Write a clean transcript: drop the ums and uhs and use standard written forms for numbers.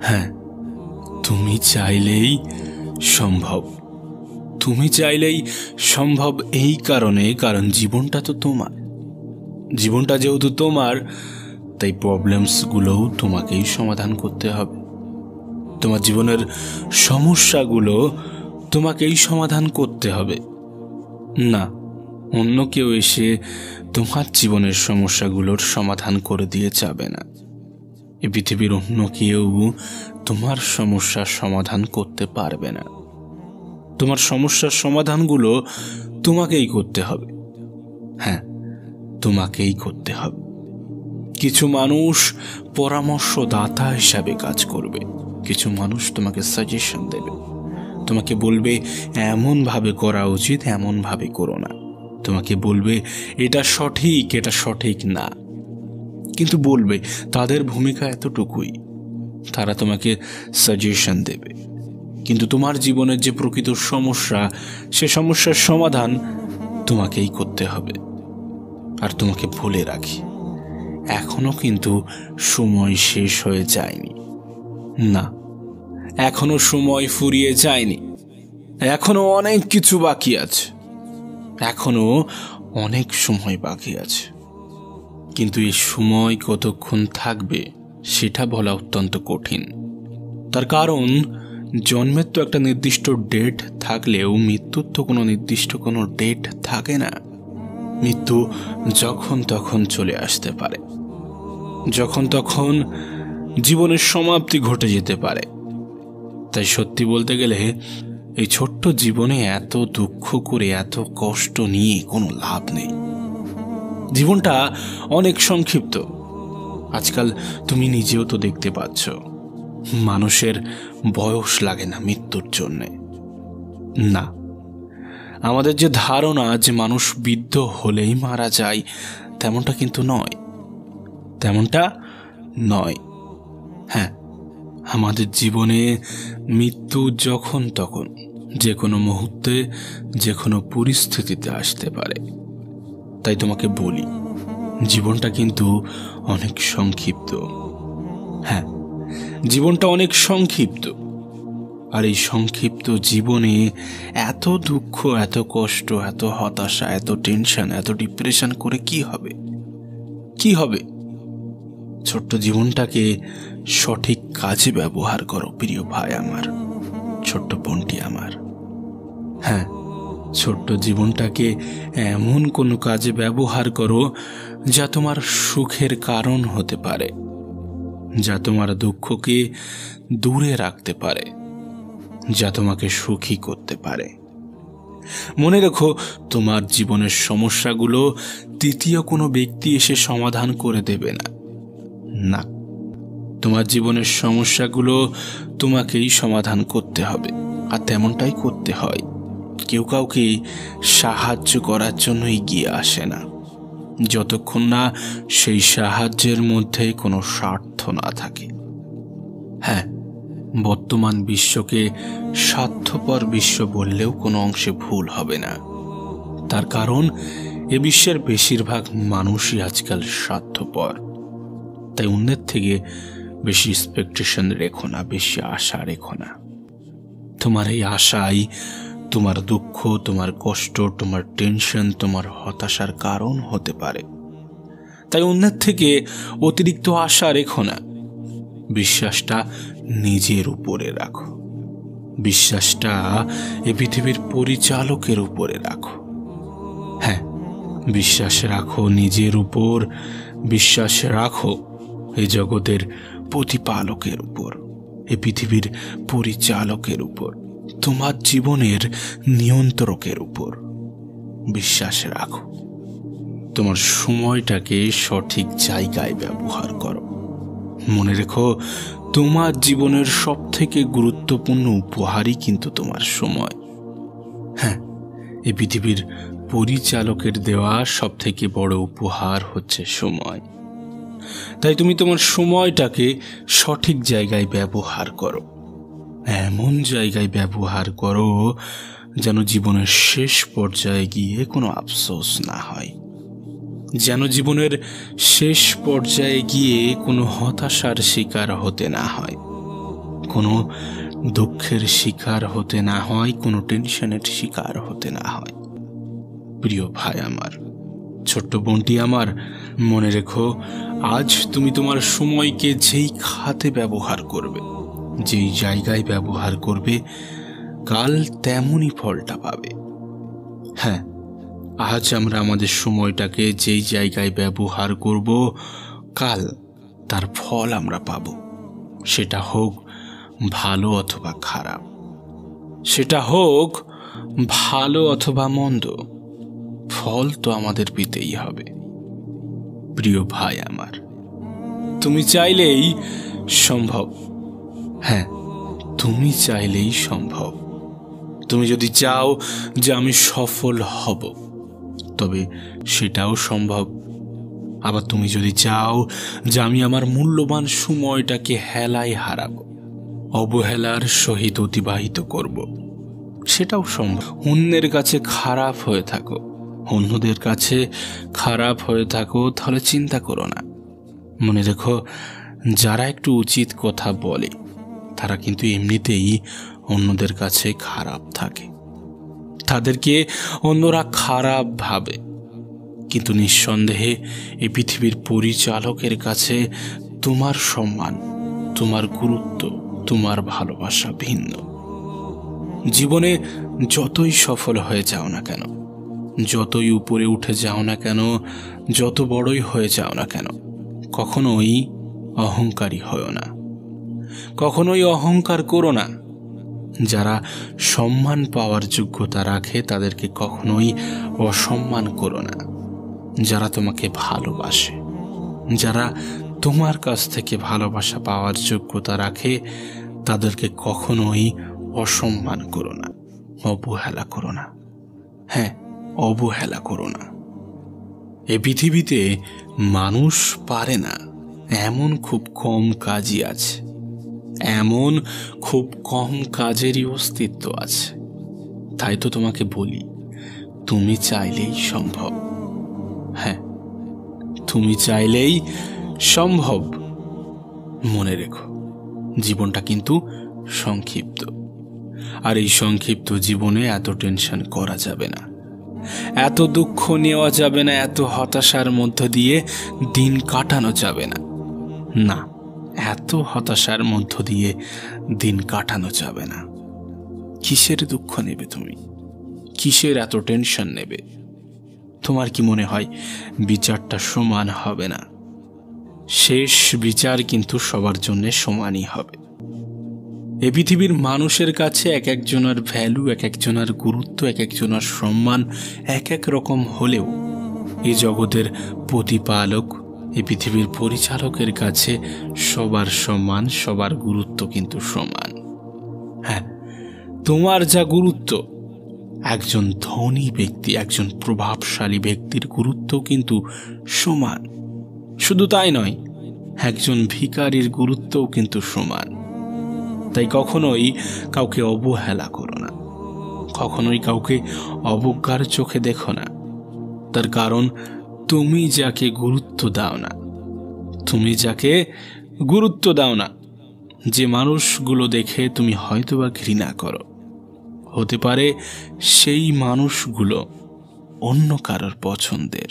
হ্যাঁ, তুমি চাইলেই সম্ভব। তুমি চাইলেই সম্ভব এই কারণ জীবনটা তো তোমার। জীবনটা যেহেতু তোমার, তাই প্রবলেমসগুলোও তোমাকেই সমাধান করতে হবে। তোমার জীবনের সমস্যাগুলো তোমাকেই সমাধান করতে হবে। না, অন্য কেউ এসে তোমার জীবনের সমস্যাগুলোর সমাধান করে দিয়ে যাবে না। এই পৃথিবীর অন্য কেউ তোমার সমস্যার সমাধান করতে পারবে না। তোমার সমস্যার সমাধানগুলো তোমাকেই করতে হবে। হ্যাঁ, তোমাকেই করতে হবে। কিছু মানুষ পরামর্শদাতা হিসাবে কাজ করবে, কিছু মানুষ তোমাকে সাজেশন দেবে, তোমাকে বলবে এমন ভাবে করা উচিত, এমন ভাবে করো না। তোমাকে বলবে এটা সঠিক, এটা সঠিক না। কিন্তু বলবে, তাদের ভূমিকা এতটুকুই। তারা তোমাকে সাজেশন দেবে, কিন্তু তোমার জীবনের যে প্রকৃত সমস্যা, সে সমস্যার সমাধান তোমাকেই করতে হবে। আর তোমাকে বলে রাখি, এখনো কিন্তু সময় শেষ হয়ে যায়নি। না, এখনো সময় ফুরিয়ে যায়নি। এখনো অনেক কিছু বাকি আছে, এখনো অনেক সময় বাকি আছে। কিন্তু এই সময় কতক্ষণ থাকবে সেটা বলা অত্যন্ত কঠিন। তার কারণ জন্মের তো একটা নির্দিষ্ট ডেট থাকলেও মৃত্যুর তো কোনো নির্দিষ্ট কোনো ডেট থাকে না। মৃত্যু যখন তখন চলে আসতে পারে, যখন তখন জীবনের সমাপ্তি ঘটে যেতে পারে। তাই সত্যি বলতে গেলে এই ছোট্ট জীবনে এত দুঃখ করে, এত কষ্ট নিয়ে কোনো লাভ নেই। জীবনটা অনেক সংক্ষিপ্ত। আজকাল তুমি নিজেও তো দেখতে পাচ্ছ, মানুষের বয়স লাগে না মৃত্যুর জন্যে। না, আমাদের যে ধারণা যে মানুষ বৃদ্ধ হলেই মারা যায়, তেমনটা কিন্তু নয়, তেমনটা নয়। হ্যাঁ, আমাদের জীবনে মৃত্যু যখন তখন, যে কোনো মুহূর্তে, যে কোনো পরিস্থিতিতে আসতে পারে। তাই তোমাকে বলি, জীবনটা কিন্তু অনেক সংক্ষিপ্ত। হ্যাঁ, জীবনটা অনেক সংক্ষিপ্ত। আর এই সংক্ষিপ্ত জীবনে এত দুঃখ, এত কষ্ট, এত হতাশা, এত টেনশন, এত ডিপ্রেশন করে কি হবে? কি হবে? ছোট্ট জীবনটাকে সঠিক কাজে ব্যবহার করো প্রিয় ভাই আমার, ছোট্ট বোনটি আমার। হ্যাঁ, ছোট্ট জীবনটাকে এমন কোনো কাজে ব্যবহার করো যা তোমার সুখের কারণ হতে পারে, যা তোমার দুঃখকে দূরে রাখতে পারে, যা তোমাকে সুখী করতে পারে। মনে রেখো, তোমার জীবনের সমস্যাগুলো তৃতীয় কোনো ব্যক্তি এসে সমাধান করে দেবে না। না, তোমার জীবনের সমস্যাগুলো তোমাকেই সমাধান করতে হবে। আর তেমনটাই করতে হয়। কেউ কাউকে সাহায্য করার জন্য এগিয়ে আসে না, যতক্ষণ না সেই সাহায্যের মধ্যে কোনো স্বার্থ না থাকে। হ্যাঁ, বর্তমান বিশ্বকে স্বার্থপর বিশ্ব বললেও কোনো অংশে ভুল হবে না। তার কারণ এ বিশ্বের বেশিরভাগ মানুষই আজকাল স্বার্থপর। তাই অন্যের থেকে বেশি এক্সপেকটেশন রেখো না, বেশি আশা রেখো না। তোমার এই আশাই তোমার দুঃখ, তোমার কষ্ট, তোমার টেনশন, তোমার হতাশার কারণ হতে পারে। তাই অন্যের থেকে অতিরিক্ত আশা রেখো না। বিশ্বাসটা নিজের উপরে রাখো, বিশ্বাসটা এ পৃথিবীর পরিচালকের উপরে রাখো। হ্যাঁ, বিশ্বাস রাখো নিজের উপর, বিশ্বাস রাখো এই জগতের প্রতিপালকের উপর, এ পৃথিবীর পরিচালকের উপর, তোমার জীবনের নিয়ন্ত্রকের উপর বিশ্বাস রাখো। তোমার সময়টাকে সঠিক জায়গায় ব্যবহার করো। মনে রেখো, তোমার জীবনের সবথেকে গুরুত্বপূর্ণ উপহারই কিন্তু তোমার সময়। হ্যাঁ, এই পৃথিবীর পরিচালকের দেওয়া সবথেকে বড় উপহার হচ্ছে সময়। তাই তুমি তোমার সময়টাকে সঠিক জায়গায় ব্যবহার করো। এমন জায়গায় ব্যবহার করো যেন জীবনের শেষ পর্যায়ে গিয়ে কোনো আফসোস না হয়, যেন জীবনের শেষ পর্যায়ে গিয়ে কোনো হতাশার শিকার হতে না হয়। কোনো দুঃখের শিকার হতে না হয়, কোনো টেনশনের শিকার হতে না হয়। প্রিয় ভাই আমার, ছোট্ট বোনটি আমার, মনে রেখো, আজ তুমি তোমার সময়কে যেই খাতে ব্যবহার করবে, যেই জায়গায় ব্যবহার করবে, কাল তেমনই ফলটা পাবে। হ্যাঁ, আজ আমরা আমাদের সময়টাকে যেই জায়গায় ব্যবহার করব, কাল তার ফল আমরা পাব। সেটা হোক ভালো অথবা খারাপ, সেটা হোক ভালো অথবা মন্দ, ফল তো আমাদের পেতেই হবে। প্রিয় ভাই আমার, তুমি চাইলেই সম্ভব। হ্যাঁ, তুমি চাইলেই সম্ভব। তুমি যদি চাও যে আমি সফল হব, তবে সেটাও সম্ভব। আবার তুমি যদি চাও যে আমি আমার মূল্যবান সময়টাকে হেলায় হারাবো, অবহেলার সহিত অতিবাহিত করব, সেটাও সম্ভব। অন্যের কাছে খারাপ হয়ে থাকো, অন্যদের কাছে খারাপ হয়ে থাকো, তাহলে চিন্তা করো না। মনে রেখো, যারা একটু উচিত কথা বলে তারা কিন্তু এমনিতেই অন্যদের কাছে খারাপ থাকে, তাদেরকে অন্যরা খারাপ ভাবে। কিন্তু নিঃসন্দেহে এই পৃথিবীর পরিচালকের কাছে তোমার সম্মান, তোমার গুরুত্ব, তোমার ভালোবাসা ভিন্ন। জীবনে যতই সফল হয়ে যাও না কেন, যতই উপরে উঠে যাও না কেন, যত বড়ই হয়ে যাও না কেন, কখনোই অহংকারী হও না, কখনোই অহংকার করো না। যারা সম্মান পাওয়ার যোগ্যতা রাখে তাদেরকে কখনোই অসম্মান করো না। যারা তোমাকে ভালোবাসে, যারা তোমার কাছ থেকে ভালোবাসা পাওয়ার যোগ্যতা রাখে, তাদেরকে কখনোই অসম্মান করো না, অবহেলা করো না। হ্যাঁ, অবহেলা করো না। এই পৃথিবীতে মানুষ পারে না এমন খুব কম কাজই আছে, এমন খুব কম কাজেরই অস্তিত্ব আছে। তাই তো তোমাকে বলি, তুমি চাইলেই সম্ভব। হ্যাঁ, তুমি চাইলেই সম্ভব। মনে রেখো, জীবনটা কিন্তু সংক্ষিপ্ত, আর এই সংক্ষিপ্ত জীবনে এত টেনশন করা যাবে না, এত দুঃখ নেওয়া যাবে না, এত হতাশার মধ্য দিয়ে দিন কাটানো যাবে না। না, এত হতাশার মধ্য দিয়ে দিন কাটানো যাবে না। কিসের দুঃখ নেবে তুমি? কিসের এত টেনশন নেবে? তোমার কি মনে হয় বিচারটা সমান হবে না? শেষ বিচার কিন্তু সবার জন্য সমানই হবে। এই পৃথিবীর মানুষের কাছে এক একজনের ভ্যালু, এক একজনের গুরুত্ব, এক একজনের সম্মান এক এক রকম হলেও এই জগতের প্রতিপালক, এই পৃথিবীর পরিচালকের কাছে সবার সম্মান, সবার গুরুত্ব কিন্তু সমান। হ্যাঁ, তোমার যা গুরুত্ব, একজন ধনী ব্যক্তি, একজন প্রভাবশালী ব্যক্তির গুরুত্ব কিন্তু সমান। শুধু তাই নয়, একজন ভিখারির গুরুত্বও কিন্তু সমান। তাই কখনোই কাউকে অবহেলা করো না, কখনোই কাউকে অবজ্ঞার চোখে দেখো না। তার কারণ, তুমি যাকে গুরুত্ব দাও না, তুমি যাকে গুরুত্ব দাও না, যে মানুষগুলো দেখে তুমি হয়তোবা ঘৃণা করো, হতে পারে সেই মানুষগুলো অন্য কারোর পছন্দের।